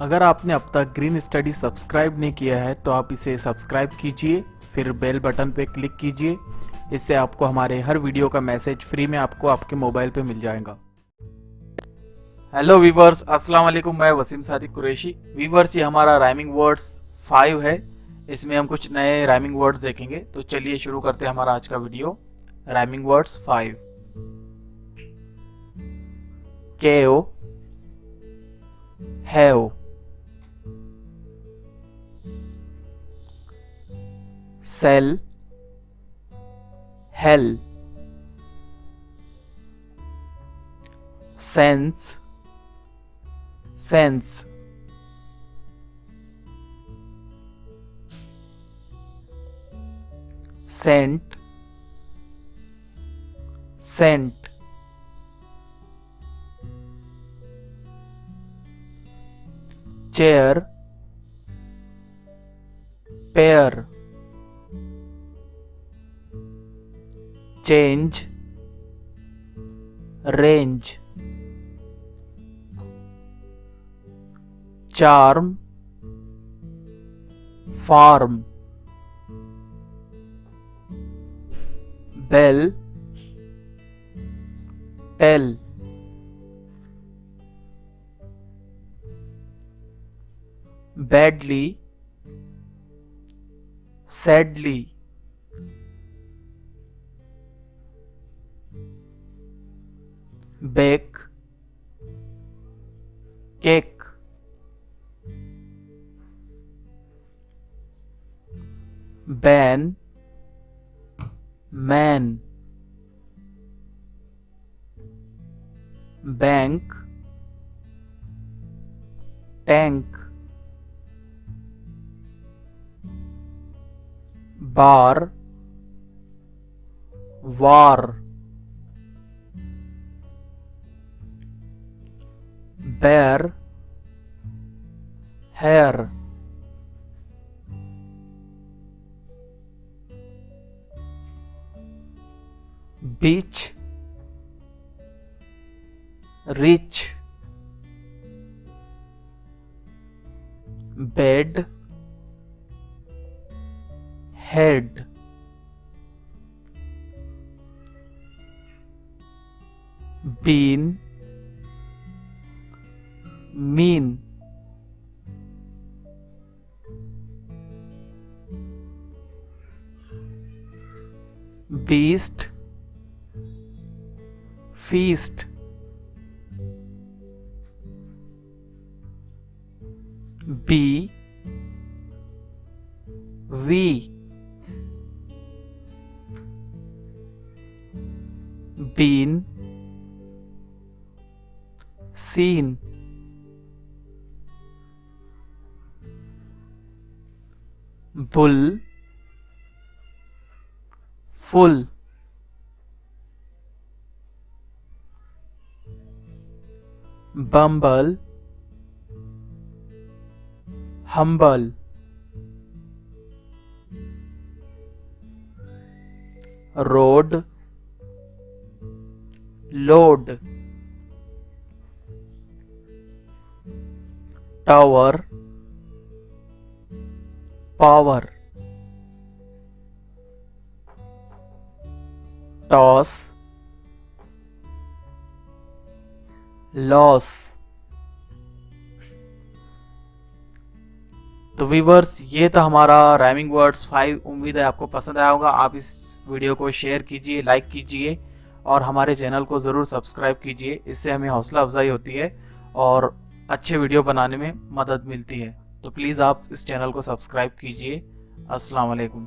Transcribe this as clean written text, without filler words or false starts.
अगर आपने अब तक ग्रीन स्टडी सब्सक्राइब नहीं किया है तो आप इसे सब्सक्राइब कीजिए, फिर बेल बटन पे क्लिक कीजिए। इससे आपको हमारे हर वीडियो का मैसेज फ्री में आपको आपके मोबाइल पे मिल जाएगा। हेलो वीवर्स, अस्सलाम वालेकुम। मैं वसीम सादिक कुरैशी। वीवर्स, ये हमारा राइमिंग वर्ड्स 5 है। इसमें हम कुछ नए राइमिंग वर्ड्स देखेंगे। तो चलिए शुरू करते हैं हमारा आज का वीडियो। Rhyming words 5। केओ, have, sell, hell, sense, sense, cent, cent, chair, pair, change, range, charm, farm, bell, tell, badly, sadly, bake, cake, ban, man, bank, tank, bar, war, bear, hair, beach, rich, bed, head, bean, mean, beast, feast, bee, we, bean, seen, bull, full, bumble, humble, road, load, tower, power, toss, loss. तो viewers, ये था हमारा rhyming words 5। उम्मीद है आपको पसंद आया होगा। आप इस वीडियो को शेयर कीजिए, लाइक कीजिए और हमारे चैनल को ज़रूर सब्सक्राइब कीजिए। इससे हमें हौसला अफजाई होती है और अच्छे वीडियो बनाने में मदद मिलती है। तो प्लीज़ आप इस चैनल को सब्सक्राइब कीजिए। अस्सलाम वालेकुम।